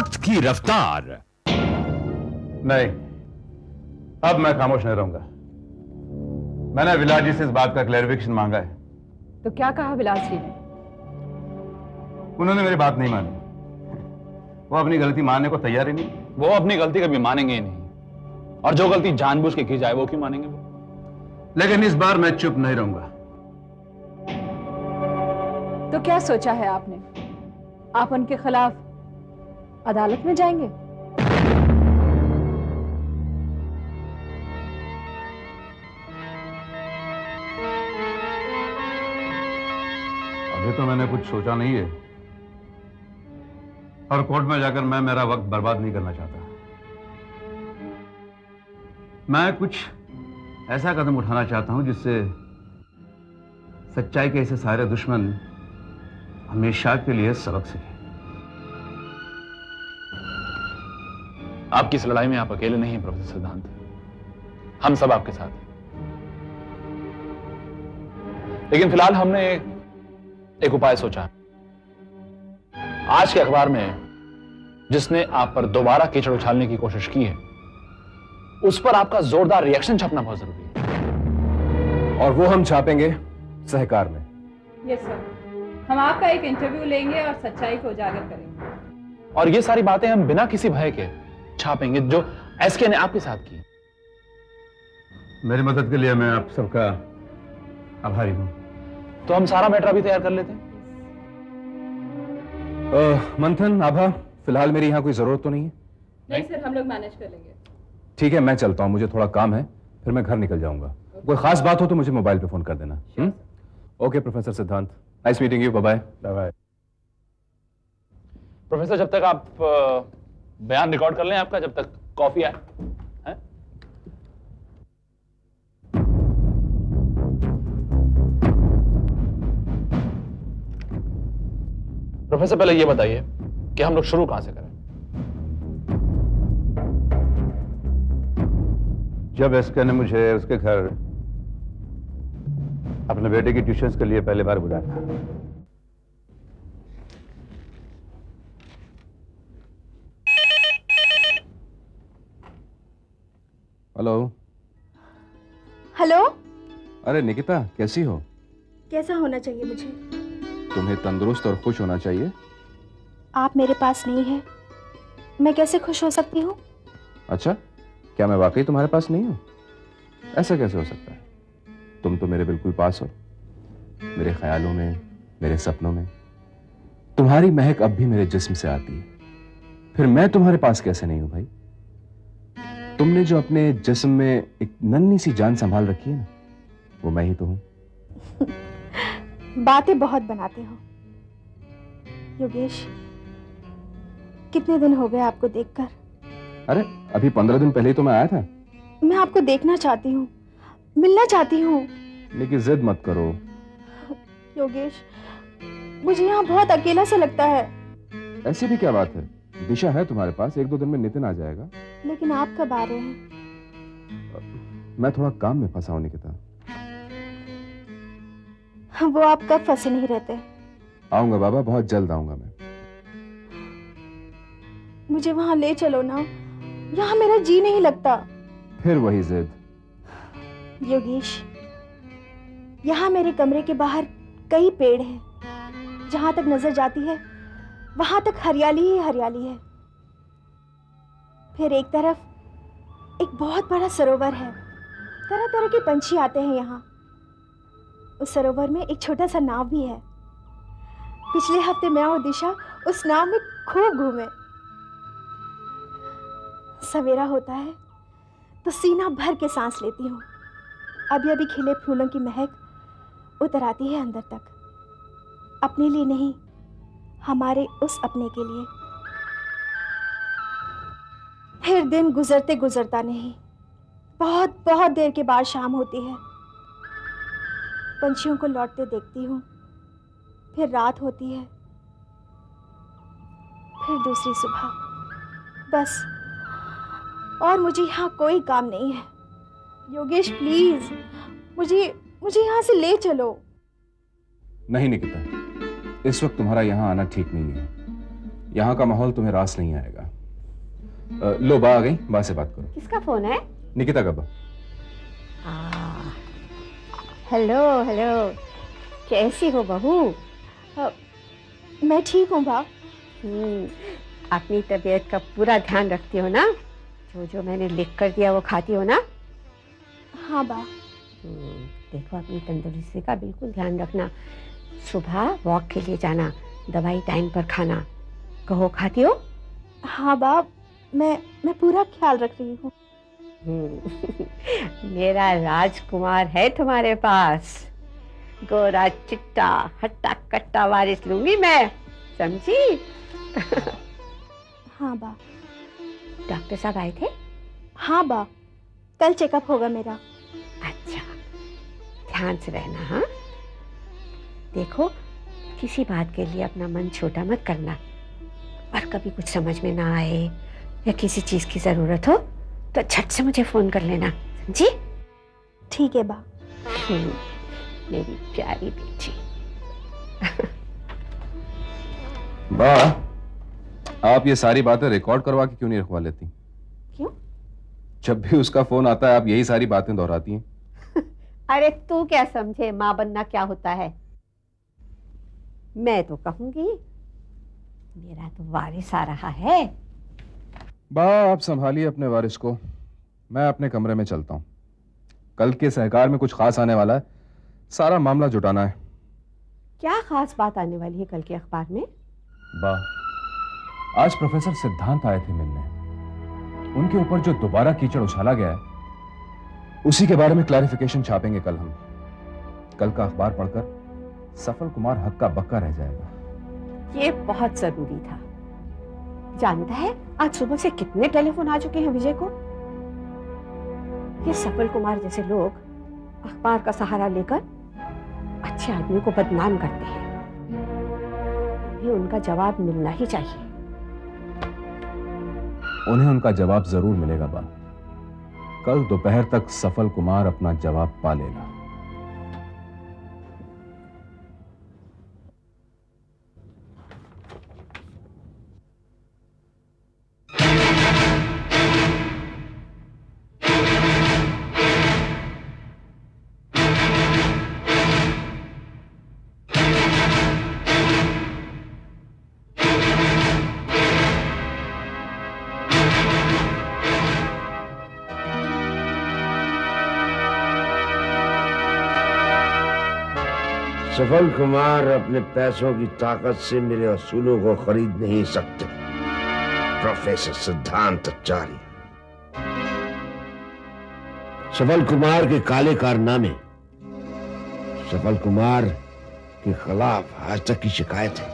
वक्त की रफ्तार। नहीं, अब मैं खामोश नहीं रहूंगा। मैंने विलास जी से इस बात का क्लैरिफिकेशन मांगा है। तो क्या कहा विलास जी ने? उन्होंने मेरी बात नहीं मानी। वो अपनी गलती मानने को तैयार ही नहीं। वो अपनी गलती कभी मानेंगे ही नहीं, और जो गलती जानबूझ के की जाए वो क्यों मानेंगे वो? लेकिन इस बार मैं चुप नहीं रहूंगा। तो क्या सोचा है आपने? आप उनके खिलाफ अदालत में जाएंगे? अभी तो मैंने कुछ सोचा नहीं है, और कोर्ट में जाकर मैं मेरा वक्त बर्बाद नहीं करना चाहता। मैं कुछ ऐसा कदम उठाना चाहता हूं जिससे सच्चाई के ऐसे सारे दुश्मन हमेशा के लिए सबक सीखें। आपकी इस लड़ाई में आप अकेले नहीं हैं प्रोफेसर सिद्धांत, हम सब आपके साथ हैं। लेकिन फिलहाल हमने एक उपाय सोचा। आज के अखबार में जिसने आप पर दोबारा कीचड़ उछालने की कोशिश की है, उस पर आपका जोरदार रिएक्शन छपना बहुत जरूरी है। और वो हम छापेंगे सहकार में। यस सर, हम आपका एक इंटरव्यू लेंगे और सच्चाई को उजागर करेंगे। और ये सारी बातें हम बिना किसी भय के छापेंगे जो एसके ने आपके साथ की। मेरी मदद के लिए मैं आप सबका आभारी हूं। तो हम सारा मैटर अभी तैयार कर लेते हैं। मंथन, आभा, फिलहाल मेरी यहाँ कोई जरूरत तो नहीं है? नहीं सर, हम लोग मैनेज कर लेंगे। ठीक है, मैं चलता हूँ, मुझे थोड़ा काम है, फिर मैं घर निकल जाऊंगा। कोई खास बात हो तो मुझे मोबाइल पे फोन कर देना। Okay professor Siddhant, nice meeting you, bye bye. Bye bye. Professor, जब तक आप बयान रिकॉर्ड कर लें आपका, जब तक कॉफी आए। हैं? प्रोफेसर, पहले ये बताइए कि हम लोग शुरू कहां से करें? जब एसके ने मुझे उसके घर अपने बेटे की ट्यूशंस के लिए पहली बार बुलाया था। हेलो। हेलो। अरे निकिता, कैसी हो? कैसा होना चाहिए मुझे? तुम्हें तंदुरुस्त और खुश होना चाहिए। आप मेरे पास नहीं है, मैं कैसे खुश हो सकती हूँ? अच्छा, क्या मैं वाकई तुम्हारे पास नहीं हूँ? ऐसा कैसे हो सकता है? तुम तो मेरे बिल्कुल पास हो, मेरे ख्यालों में, मेरे सपनों में। तुम्हारी महक अब भी मेरे जिस्म से आती है, फिर मैं तुम्हारे पास कैसे नहीं हूं भाई? तुमने जो अपने जिस्म में एक नन्ही सी जान संभाल रखी है ना, वो मैं ही तो हूं। बातें बहुत बनाते हो योगेश। कितने दिन हो गए आपको देखकर? अरे अभी 15 दिन पहले ही तो मैं आया था। मैं आपको देखना चाहती हूँ, मिलना चाहती हूँ। लेकिन जिद मत करो योगेश, मुझे यहाँ बहुत अकेला सा लगता है। ऐसी भी क्या बात है, दिशा है तुम्हारे पास, 1-2 दिन में नितिन आ जाएगा। लेकिन आप कब आ रहे हैं? मैं थोड़ा काम में फंसा हूं निकिता। वो आप कब फंसे नहीं रहते? आऊंगा बाबा, बहुत जल्द आऊंगा मैं। मुझे वहां ले चलो ना, यहाँ मेरा जी नहीं लगता। फिर वही जिद। योगेश, यहाँ मेरे कमरे के बाहर कई पेड़ हैं, जहां तक नजर जाती है वहां तक हरियाली ही हरियाली है। फिर एक तरफ एक बहुत बड़ा सरोवर है, तरह तरह के पंछी आते हैं यहाँ। उस सरोवर में एक छोटा सा नाव भी है। पिछले हफ्ते मैं और दिशा उस नाव में खूब घूमे। सवेरा होता है तो सीना भर के सांस लेती हूँ। अभी अभी खिले फूलों की महक उतर आती है अंदर तक। अपने लिए नहीं, हमारे उस अपने के लिए। फिर दिन गुजरते गुजरता नहीं, बहुत बहुत देर के बाद शाम होती है। पंछियों को लौटते देखती हूँ, फिर रात होती है, फिर दूसरी सुबह। बस, और मुझे यहाँ कोई काम नहीं है। योगेश प्लीज, मुझे यहाँ से ले चलो। नहीं निकिता, इस वक्त तुम्हारा यहाँ आना ठीक नहीं है। यहाँ का माहौल तुम्हें रास नहीं आएगा। लो बा आ गई, बा से बात करो। किसका फोन है? निकिता का बा। हेलो हेलो, कैसी हो बहू? मैं ठीक हूँ बा। अपनी तबीयत का पूरा ध्यान रखती हो ना? जो जो मैंने लिख कर दिया वो खाती हो ना? हाँ बा। देखो अपनी तंदुरुस्ती का बिल्कुल ध्यान रखना। सुबह वॉक के लिए जाना, दवाई टाइम पर खाना। कहो खाती हो? हाँ बा, मैं पूरा ख्याल रख रही हूँ। मेरा राजकुमार है तुम्हारे पास। गोरा चिट्टा हट्टा कट्टा वारिस लूंगी मैं, समझी? हाँ बा। डॉक्टर साहब आए थे? हाँ बा, कल चेकअप होगा मेरा। अच्छा, ध्यान से रहना। हाँ, देखो किसी बात के लिए अपना मन छोटा मत करना, और कभी कुछ समझ में ना आए या किसी चीज की जरूरत हो तो झट से मुझे फोन कर लेना, समझी? ठीक है बा। मेरी प्यारी बेटी। बा, आप ये सारी बातें रिकॉर्ड करवा के क्यों नहीं रखवा लेती? क्यों? जब भी उसका फोन आता है आप यही सारी बातें दोहराती हैं। अरे तू क्या समझे माँ बनना क्या होता है? मैं तो कहूंगी मेरा तो वारिस आ रहा है। बा, आप संभालिए अपने वारिस को, मैं अपने कमरे में चलता हूँ। कल के सहकार में कुछ खास आने वाला है, सारा मामला जुटाना है। क्या खास बात आने वाली है कल के अखबार में? बा, आज प्रोफेसर सिद्धांत आए थे मिलने। उनके ऊपर जो दोबारा कीचड़ उछाला गया है उसी के बारे में क्लैरिफिकेशन छापेंगे कल हम। कल का अखबार पढ़कर सफल कुमार हक्का बक्का रह जाएगा। ये बहुत जरूरी था। जानता है आज सुबह से कितने टेलीफोन आ चुके हैं विजय को। ये सफल कुमार जैसे लोग अखबार का सहारा लेकर अच्छे आदमी को बदनाम करते हैं। ये उनका जवाब मिलना ही चाहिए। उन्हें उनका जवाब जरूर मिलेगा बा। कल दोपहर तक सफल कुमार अपना जवाब पा लेगा। सफल कुमार अपने पैसों की ताकत से मेरे असूलों को खरीद नहीं सकते। प्रोफेसर सिद्धांत आचार्य। सफल कुमार के काले कारनामे, सफल कुमार के खिलाफ आज तक की शिकायत है।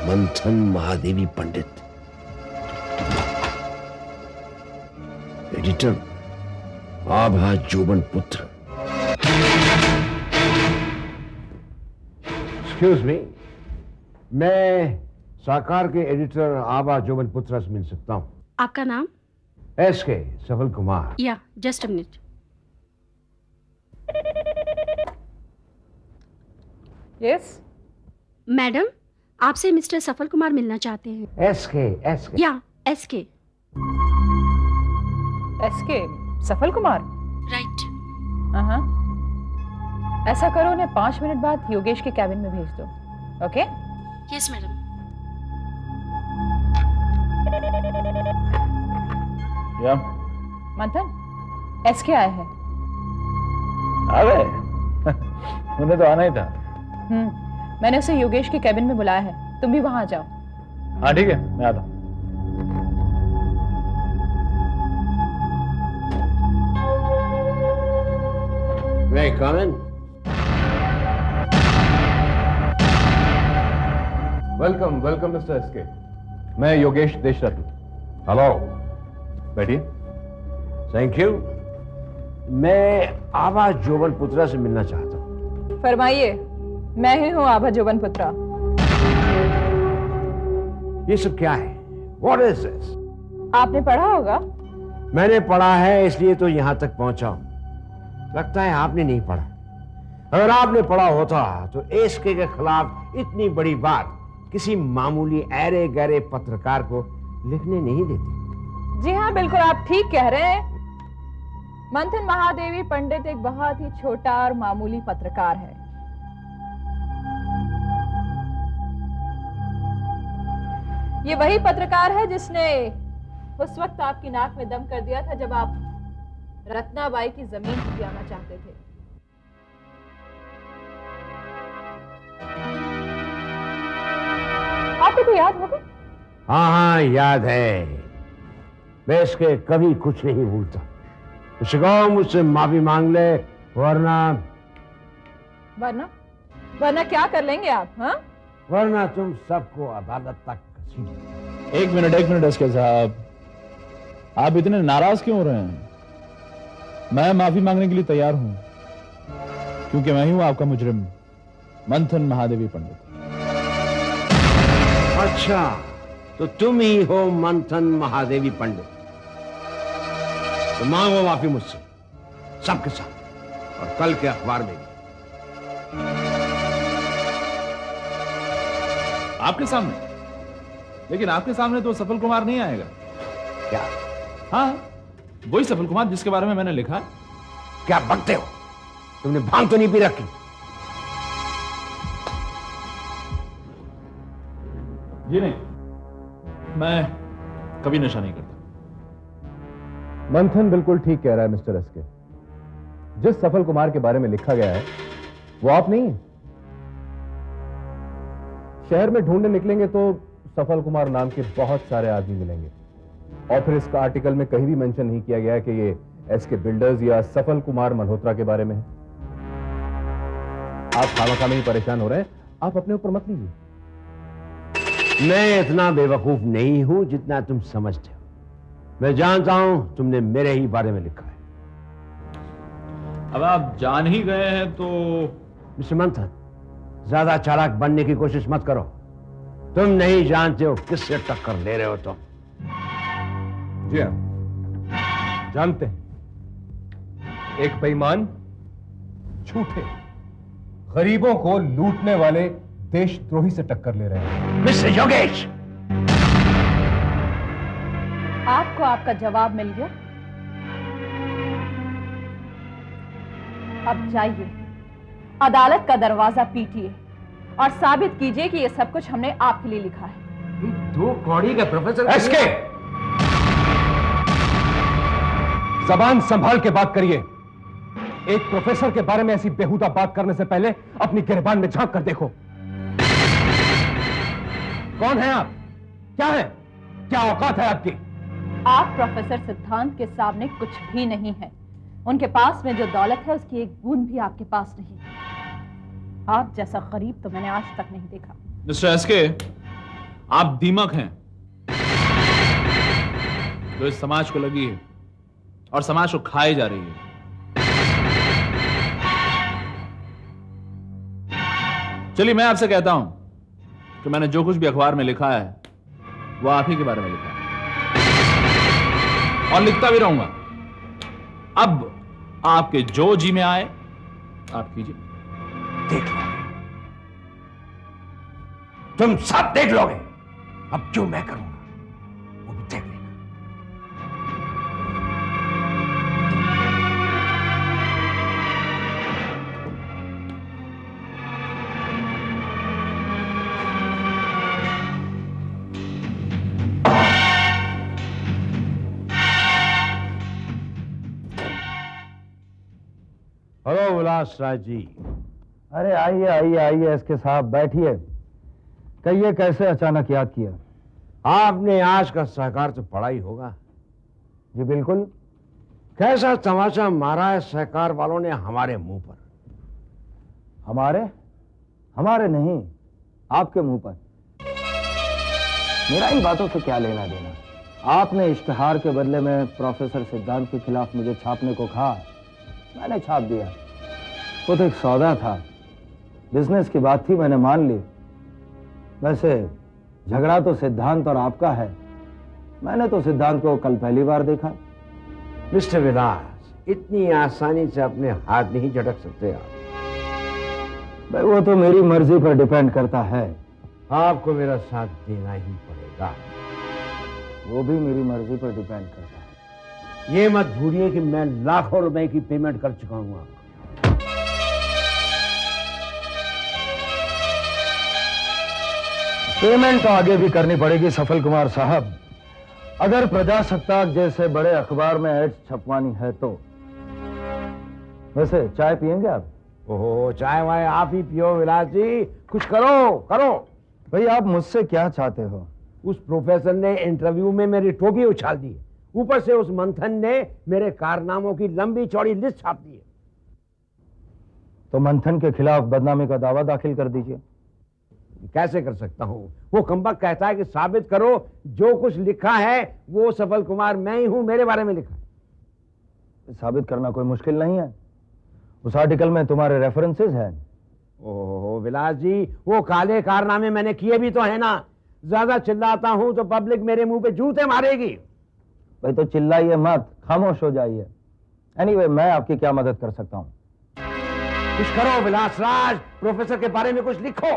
मंथन महादेवी पंडित, एडिटर आभा जोबन पुत्र। एक्सक्यूज मी, मैं साकार के एडिटर आभा जोबन पुत्र से मिल सकता हूं? आपका नाम? एसके सफल कुमार। या just a minute. Yes madam, आपसे मिस्टर सफल कुमार मिलना चाहते हैं। एसके एसके या एसके। एसके सफल कुमार। राइट। हाँ, ऐसा करो उन्हें 5 मिनट बाद योगेश के कैबिन में भेज दो। ओके? Yes madam. या मंथन, एसके आए हैं। आ गए? उन्हें तो आना ही था। मैंने उसे योगेश के कैबिन में बुलाया है, तुम भी वहां आ जाओ। हाँ ठीक है, मैं आता हूँ। May I come in? Welcome welcome mister SK. मैं योगेश देशरत्न। हेलो, बैठिए। Thank you. मैं आभा जोबन पुत्रा से मिलना चाहता हूँ। फरमाइए, मैं ही हूँ आभा जोबन पुत्रा। ये सब क्या है? What is this? आपने पढ़ा होगा। मैंने पढ़ा है इसलिए तो यहां तक पहुंचा हूं। लगता है आपने नहीं पढ़ा। अगर आपने पढ़ा होता तो एसके के खिलाफ इतनी बड़ी बात किसी मामूली ऐरे गहरे पत्रकार को लिखने नहीं देती। जी हाँ, बिल्कुल आप ठीक कह रहे हैं। मंथन महादेवी पंडित एक बहुत ही छोटा और मामूली पत्रकार है। ये वही पत्रकार है जिसने उस वक्त आपकी नाक में दम कर दिया था जब आप रत्नाबाई की जमीन हथियाना चाहते थे। आपको तो याद होगा? हाँ हाँ, याद है। मैं इसके कभी कुछ नहीं भूलता। उसे कहो मुझसे माफी मांग ले, वरना वरना वरना क्या कर लेंगे आप? हाँ, वरना तुम सबको अदालत तक घसीट। एक मिनट एसके साहब, आप इतने नाराज क्यों हो रहे हैं? मैं माफी मांगने के लिए तैयार हूं, क्योंकि मैं ही हूं आपका मुजरिम, मंथन महादेवी पंडित। अच्छा, तो तुम ही हो मंथन महादेवी पंडित। तो मांगो माफी मुझसे, सबके साथ, और कल के अखबार में भी। आपके सामने? लेकिन आपके सामने तो सफल कुमार नहीं आएगा। क्या? हाँ, वही सफल कुमार जिसके बारे में मैंने लिखा। क्या बकते हो? तुमने भांग तो नहीं पी रखी? जी नहीं, मैं कभी नशा नहीं करता। मंथन बिल्कुल ठीक कह रहा है मिस्टर एसके। जिस सफल कुमार के बारे में लिखा गया है वो आप नहीं है। शहर में ढूंढने निकलेंगे तो सफल कुमार नाम के बहुत सारे आदमी मिलेंगे, और फिर इसका आर्टिकल में कहीं भी मेंशन नहीं किया गया है कि ये एसके बिल्डर्स या सफल कुमार मल्होत्रा के बारे में है। आप खामखा में ही परेशान हो रहे हैं, आप अपने ऊपर मत लीजिए। मैं इतना बेवकूफ नहीं हूं जितना तुम समझते हो। मैं जानता हूं तुमने मेरे ही बारे में लिखा है। अब आप जान ही गए हैं तो मिस्टर मंथन, ज्यादा चालाक बनने की कोशिश मत करो। तुम नहीं जानते हो किससे टक्कर ले रहे हो तुम। जी हाँ, जानते हैं। एक बेईमान, झूठे, गरीबों को लूटने वाले देशद्रोही से टक्कर ले रहे हैं। मिस्टर योगेश, आपको आपका जवाब मिल गया। अब जाइए, अदालत का दरवाजा पीटिए और साबित कीजिए कि यह सब कुछ हमने आपके लिए लिखा है। दो कौड़ी का प्रोफेसर। एसके, जबान संभाल के बात करिए। एक प्रोफेसर के बारे में ऐसी बेहुदा बात करने से पहले अपनी गिरबान में झांक कर देखो। कौन है आप? क्या है? क्या औकात है आपकी? आप प्रोफेसर सिद्धांत के सामने कुछ भी नहीं है। उनके पास में जो दौलत है उसकी एक बूंद भी आपके पास नहीं। आप जैसा गरीब तो मैंने आज तक नहीं देखा। मिस्टर एसके, आप दीमक हैं जो इस समाज को लगी है और समाज को खाई जा रही है। चलिए, मैं आपसे कहता हूं कि मैंने जो कुछ भी अखबार में लिखा है वो आप ही के बारे में लिखा है और लिखता भी रहूंगा। अब आपके जो जी में आए आप कीजिए। देख लो, तुम सब देख लोगे। अब जो मैं करूंगा वो भी देख लेना। हेलो उल्लास राज जी। अरे आइए आइए आइए एसके साहब, बैठिए। कहिए, कैसे अचानक याद किया? आपने आज का सहकार तो पढ़ा ही होगा। जी बिल्कुल। कैसा तमाचा मारा है सहकार वालों ने हमारे मुंह पर। हमारे नहीं, आपके मुंह पर। मेरा इन बातों से क्या लेना देना? आपने इश्तिहार के बदले में प्रोफेसर सिद्धांत के खिलाफ मुझे छापने को कहा, मैंने छाप दिया। वो तो एक सौदा था, बिजनेस की बात थी, मैंने मान ली। वैसे झगड़ा तो सिद्धांत और आपका है। मैंने तो सिद्धांत को कल पहली बार देखा। मिस्टर विलास, इतनी आसानी से अपने हाथ नहीं झटक सकते आप। भाई, वो तो मेरी मर्जी पर डिपेंड करता है। आपको मेरा साथ देना ही पड़ेगा। वो भी मेरी मर्जी पर डिपेंड करता है। ये मत भूलिए कि मैं लाखों रुपए की पेमेंट कर चुका हूं आपको। पेमेंट तो आगे भी करनी पड़ेगी सफल कुमार साहब, अगर प्रजासत्ताक जैसे बड़े अखबार में एड्स छपवानी है तो। वैसे चाय पियेंगे आप? ओहो, चाय वाय आप ही पियो विलास जी, कुछ करो करो। भाई आप मुझसे क्या चाहते हो? उस प्रोफेसर ने इंटरव्यू में मेरी टोपी उछाल दी, ऊपर से उस मंथन ने मेरे कारनामों की लंबी चौड़ी लिस्ट छाप दी है। तो मंथन के खिलाफ बदनामी का दावा दाखिल कर दीजिए। कैसे कर सकता हूं? वो कम्बख्त कहता है कि साबित करो जो कुछ लिखा है वो सफल कुमार मैं ही हूं, मेरे बारे में लिखा है। साबित करना कोई मुश्किल नहीं है, उस आर्टिकल में तुम्हारे रेफरेंसेस हैं। ओहो विलास जी, वो काले कारनामे मैंने किए भी तो है ना। ज्यादा चिल्लाता हूं तो पब्लिक मेरे मुंह पे जूते मारेगी। भाई तो चिल्लाइए मत, खामोश हो जाइए। एनीवे, मैं आपकी क्या मदद कर सकता हूं? कुछ करो विलास राज, प्रोफेसर के बारे में कुछ लिखो।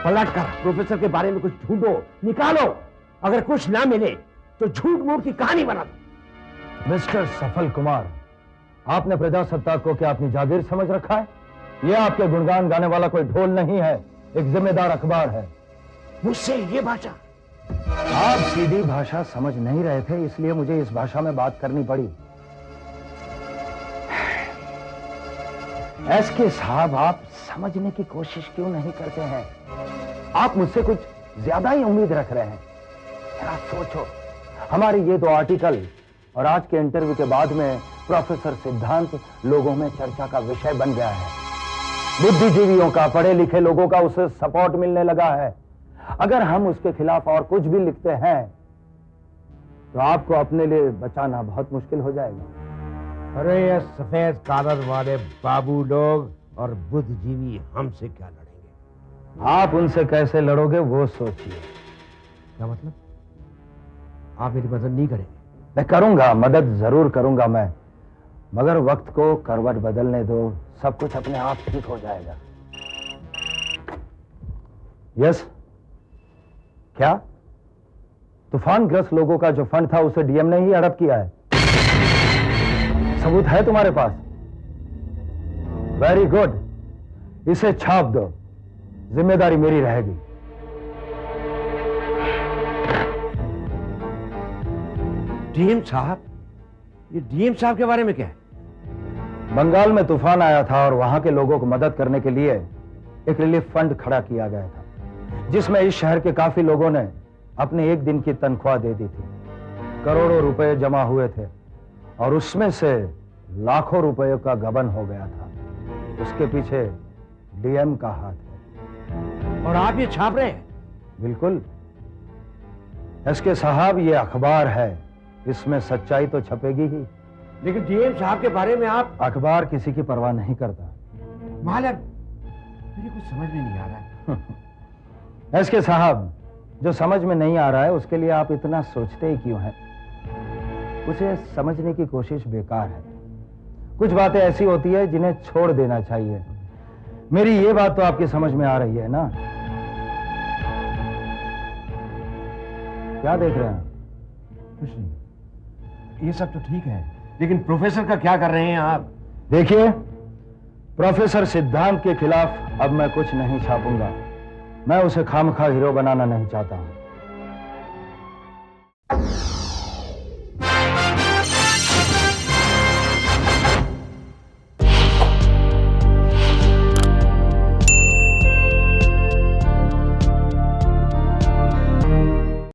पलट कर प्रोफेसर के बारे में कुछ ढूंढो, निकालो। अगर कुछ ना मिले तो झूठ मूठ की कहानी बना दो। मिस्टर सफल कुमार, आपने प्रजासत्ताक को क्या अपनी जागीर समझ रखा है? यह आपके गुणगान गाने वाला कोई ढोल नहीं है, एक जिम्मेदार अखबार है। मुझसे ये भाषा? आप सीधी भाषा समझ नहीं रहे थे, इसलिए मुझे इस भाषा में बात करनी पड़ी। एसके साहब, आप समझने की कोशिश क्यों नहीं करते हैं? आप मुझसे कुछ ज्यादा ही उम्मीद रख रहे हैं। जरा सोचो, हमारी ये दो आर्टिकल और आज के इंटरव्यू के बाद में प्रोफेसर सिद्धांत लोगों में चर्चा का विषय बन गया है। बुद्धिजीवियों का, पढ़े लिखे लोगों का उसे सपोर्ट मिलने लगा है। अगर हम उसके खिलाफ और कुछ भी लिखते हैं तो आपको अपने लिए बचाना बहुत मुश्किल हो जाएगा। अरे ये सफेद कॉलर वाले बाबू लोग और बुद्धिजीवी हमसे क्या लड़ेंगे? आप उनसे कैसे लड़ोगे वो सोचिए। क्या मतलब? आप मेरी मदद नहीं करेंगे? मैं करूंगा, मदद जरूर करूंगा मैं, मगर वक्त को करवट बदलने दो, सब कुछ अपने आप ठीक हो जाएगा। यस, क्या तूफानग्रस्त लोगों का जो फंड था उसे डीएम ने ही हड़प किया है? सबूत है तुम्हारे पास? वेरी गुड, इसे छाप दो, जिम्मेदारी मेरी रहेगी। डीएम साहब? ये डीएम साहब के बारे में क्या है? बंगाल में तूफान आया था और वहां के लोगों को मदद करने के लिए एक रिलीफ फंड खड़ा किया गया था, जिसमें इस शहर के काफी लोगों ने अपने एक दिन की तनख्वाह दे दी थी। करोड़ों रुपए जमा हुए थे और उसमें से लाखों रुपयों का गबन हो गया था। उसके पीछे डीएम का हाथ है। और आप ये छाप रहे हैं? बिल्कुल। एसके साहब, ये अखबार है, इसमें सच्चाई तो छपेगी ही। लेकिन डीएम साहब के बारे में आप? अखबार किसी की परवाह नहीं करता। मालक, मेरे कुछ समझ में नहीं आ रहा है। एसके साहब, जो समझ में नहीं आ रहा है उसके लिए आप इतना सोचते ही क्यों हैं? उसे समझने की कोशिश बेकार है। कुछ बातें ऐसी होती है जिन्हें छोड़ देना चाहिए। मेरी ये बात तो आपकी समझ में आ रही है ना? क्या देख रहे हैं? कुछ नहीं, ये सब तो ठीक है, लेकिन प्रोफेसर का क्या कर रहे हैं आप? देखिए, प्रोफेसर सिद्धांत के खिलाफ अब मैं कुछ नहीं छापूंगा। मैं उसे खामखा हीरो बनाना नहीं चाहता हूं।